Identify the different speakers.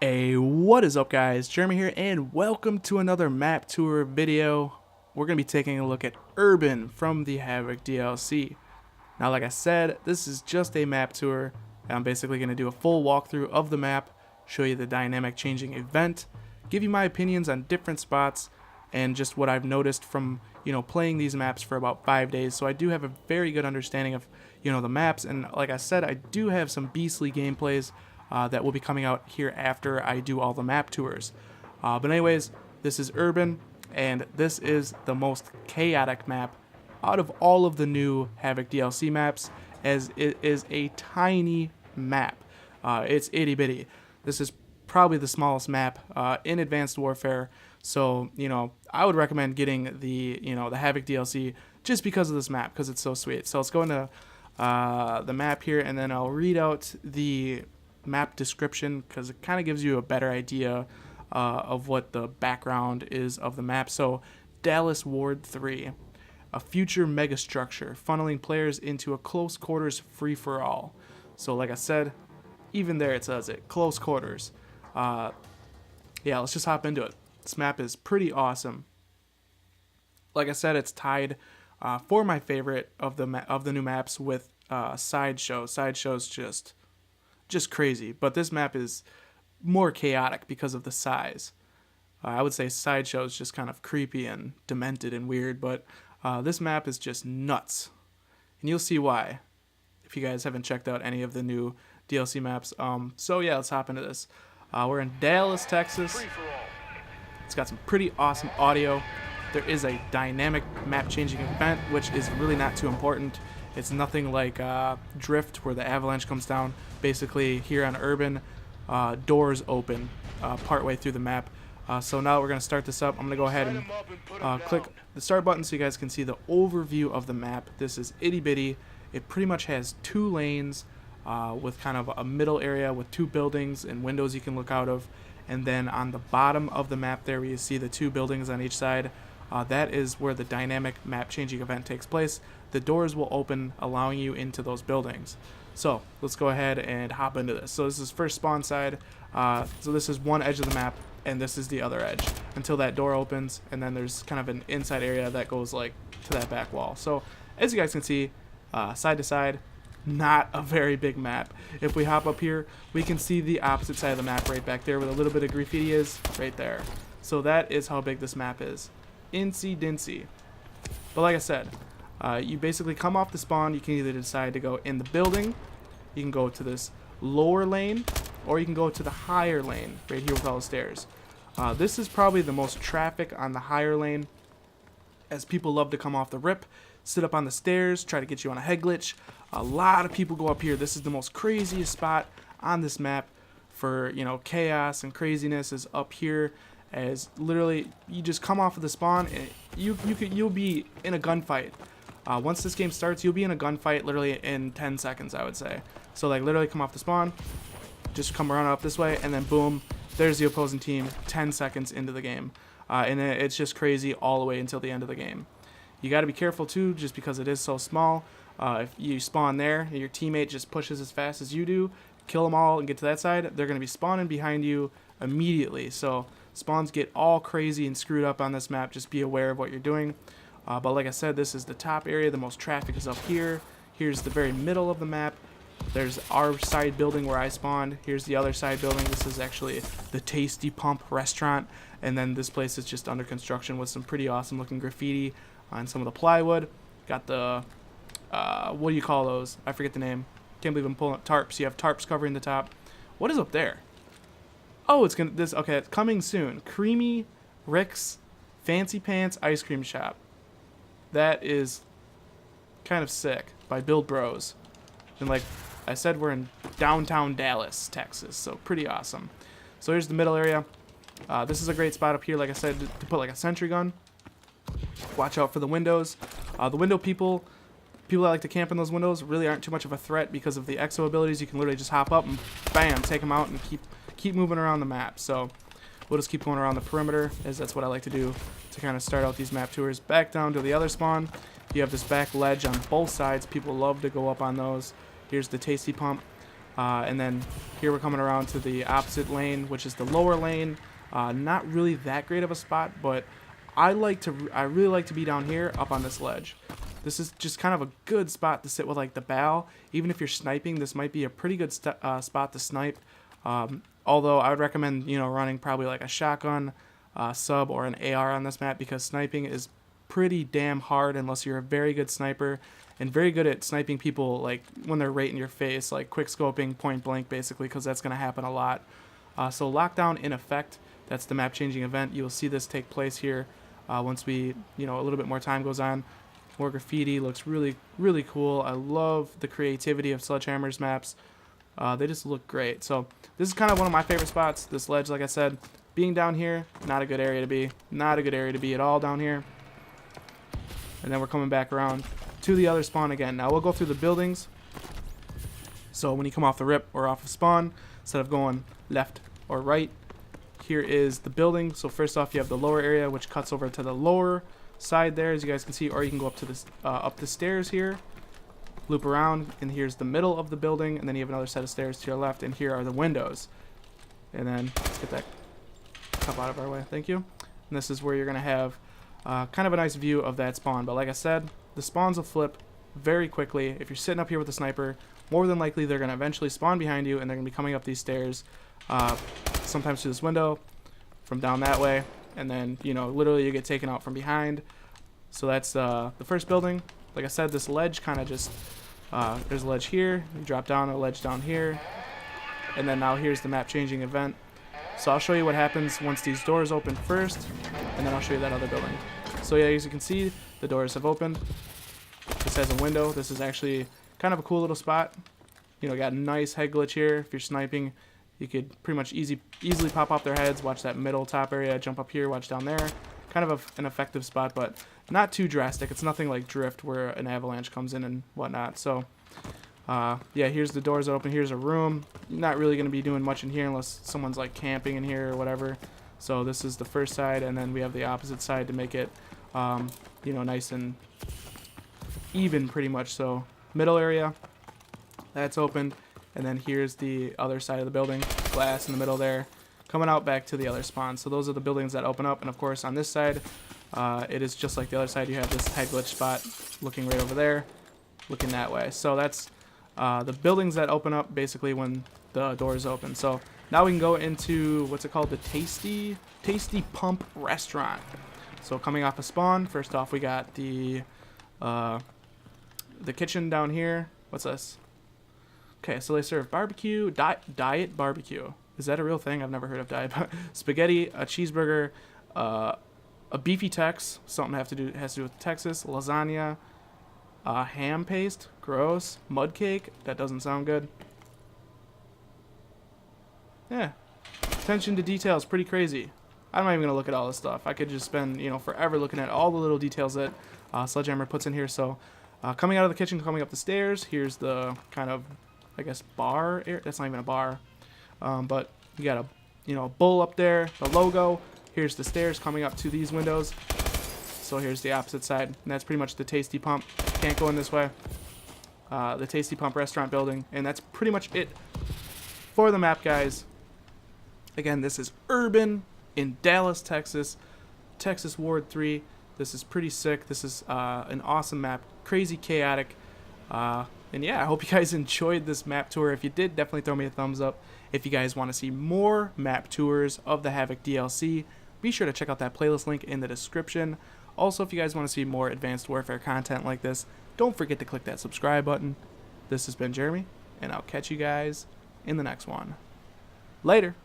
Speaker 1: Hey, what is up guys? Jeremy here and welcome to another map tour video. We're going to be taking a look at Urban from the HAVOC DLC. Now like I said, this is just a map tour. I'm basically going to do a full walkthrough of the map, show you the dynamic changing event, give you my opinions on different spots, and just what I've noticed from, playing these maps for about 5 days. So I do have a very good understanding of, the maps, and like I said, I do have some beastly gameplays that will be coming out here after I do all the map tours. But anyways, this is Urban, and this is the most chaotic map out of all of the new HAVOC DLC maps, as it is a tiny map. It's itty bitty. This is probably the smallest map in Advanced Warfare, so I would recommend getting the the HAVOC DLC just because of this map, because it's so sweet. So let's go into the map here, and then I'll read out the map description because it kind of gives you a better idea of what the background is of the map. So Dallas Ward 3, a future megastructure funneling players into a close quarters free-for-all. So like I said, even there it says it, close quarters. Yeah, let's just hop into it. This map is pretty awesome. Like I said, it's tied for my favorite of the new maps with Sideshow. Sideshow's just crazy, but this map is more chaotic because of the size. I would say Sideshow is just kind of creepy and demented and weird, but this map is just nuts, and you'll see why if you guys haven't checked out any of the new DLC maps. So yeah, let's hop into this. We're in Dallas, Texas. It's got some pretty awesome audio. There is a dynamic map-changing event, which is really not too important. It's nothing like Drift, where the avalanche comes down. Basically, here on Urban, doors open partway through the map. So now we're going to start this up. I'm going to go ahead and click the start button so you guys can see the overview of the map. This is itty bitty. It pretty much has 2 lanes with kind of a middle area with 2 buildings and windows you can look out of. And then on the bottom of the map there, where you see the 2 buildings on each side, that is where the dynamic map changing event takes place. The doors will open, allowing you into those buildings. So let's go ahead and hop into this. So this is first spawn side. So this is one edge of the map, and this is the other edge until that door opens, and then there's kind of an inside area that goes like to that back wall. So as you guys can see, side to side, not a very big map. If we hop up here, we can see the opposite side of the map right back there where a little bit of graffiti is right there. So that is how big this map is. Incy dincy. But like I said, you basically come off the spawn. You can either decide to go in the building, you can go to this lower lane, or you can go to the higher lane right here with all the stairs. This is probably the most traffic on the higher lane, as people love to come off the rip, sit up on the stairs, try to get you on a head glitch. A lot of people go up here. This is the most craziest spot on this map for chaos and craziness, is up here, as literally you just come off of the spawn and you'll be in a gunfight. Once this game starts, you'll be in a gunfight literally in 10 seconds, I would say. So like literally come off the spawn, just come around up this way, and then boom, there's the opposing team 10 seconds into the game. And it's just crazy all the way until the end of the game. You got to be careful too, just because it is so small. If you spawn there and your teammate just pushes as fast as you do, kill them all and get to that side, they're going to be spawning behind you immediately. So spawns get all crazy and screwed up on this map. Just be aware of what you're doing. But like I said, this is the top area. The most traffic is up here. Here's the very middle of the map. There's our side building where I spawned. Here's the other side building. This is actually the Tasty Pump restaurant. And then this place is just under construction with some pretty awesome looking graffiti on some of the plywood. Got the, what do you call those? I forget the name. Can't believe I'm pulling up tarps. You have tarps covering the top. What is up there? Oh, it's gonna, okay, it's coming soon. Creamy Rick's Fancy Pants Ice Cream Shop. That is kind of sick, by Build Bros. And like I said, we're in downtown Dallas, Texas, so pretty awesome. So here's the middle area. This is a great spot up here, like I said, to put like a sentry gun. Watch out for the windows. The window people that like to camp in those windows really aren't too much of a threat because of the exo abilities. You can literally just hop up and bam, take them out and keep moving around the map. So we'll just keep going around the perimeter, as that's what I like to do to kind of start out these map tours. Back down to the other spawn. You have this back ledge on both sides. People love to go up on those. Here's the Tasty Pump. And then here we're coming around to the opposite lane, which is the lower lane. Not really that great of a spot, but I really like to be down here up on this ledge. This is just kind of a good spot to sit with like the bow. Even if you're sniping, this might be a pretty good spot to snipe. Although I would recommend, running probably like a shotgun, sub, or an AR on this map, because sniping is pretty damn hard unless you're a very good sniper and very good at sniping people like when they're right in your face, like quick scoping, point blank basically, because that's going to happen a lot. So lockdown in effect, that's the map changing event. You will see this take place here once we, a little bit more time goes on. More graffiti, looks really, really cool. I love the creativity of Sledgehammer's maps. They just look great. So this is kind of one of my favorite spots. This ledge, like I said, being down here, not a good area to be. Not a good area to be at all down here. And then we're coming back around to the other spawn again. Now we'll go through the buildings. So when you come off the rip or off of spawn, instead of going left or right, here is the building. So first off, you have the lower area, which cuts over to the lower side there, as you guys can see, or you can go up to this up the stairs here, loop around, and here's the middle of the building, and then you have another set of stairs to your left, and here are the windows. And then let's get that cup out of our way, thank you. And this is where you're gonna have kind of a nice view of that spawn. But like I said, the spawns will flip very quickly. If you're sitting up here with a sniper, more than likely they're gonna eventually spawn behind you, and they're gonna be coming up these stairs, sometimes through this window, from down that way. And then, literally you get taken out from behind. So that's the first building. Like I said, this ledge kind of just, there's a ledge here. You drop down, a ledge down here. And then now here's the map changing event. So I'll show you what happens once these doors open first, and then I'll show you that other building. So yeah, as you can see, the doors have opened. This has a window. This is actually kind of a cool little spot. Got a nice head glitch here. If you're sniping, you could pretty much easily pop off their heads, watch that middle top area, jump up here, watch down there. Kind of an effective spot, but not too drastic. It's nothing like Drift where an avalanche comes in and whatnot. So, yeah, here's the doors that open. Here's a room. You're not really going to be doing much in here unless someone's like camping in here or whatever. So this is the first side, and then we have the opposite side to make it, nice and even pretty much. So middle area, that's opened. And then here's the other side of the building, glass in the middle there, coming out back to the other spawn. So those are the buildings that open up. And of course on this side, it is just like the other side. You have this head glitch spot looking right over there, looking that way. So that's the buildings that open up basically when the doors open. So now we can go into, what's it called, the Tasty Pump Restaurant. So coming off a spawn, first off we got the kitchen down here. What's this? Okay, so they serve barbecue, diet barbecue. Is that a real thing? I've never heard of diet. Spaghetti, a cheeseburger, a beefy Tex, something has to do with Texas, lasagna, ham paste, gross, mud cake, that doesn't sound good. Yeah, attention to detail is pretty crazy. I'm not even gonna look at all this stuff. I could just spend forever looking at all the little details that Sledgehammer puts in here. So coming out of the kitchen, coming up the stairs, here's the kind of, I guess, bar area. That's not even a bar, but you got a bull up there, the logo. Here's the stairs coming up to these windows. So here's the opposite side, and that's pretty much the Tasty Pump. Can't go in this way. The Tasty Pump restaurant building, and that's pretty much it for the map, guys. Again, this is Urban in Dallas, Texas, Texas Ward 3. This is pretty sick. This is an awesome map, crazy chaotic. And yeah, I hope you guys enjoyed this map tour. If you did, definitely throw me a thumbs up. If you guys want to see more map tours of the HAVOC DLC, be sure to check out that playlist link in the description. Also, if you guys want to see more Advanced Warfare content like this, don't forget to click that subscribe button. This has been Jeremy, and I'll catch you guys in the next one. Later.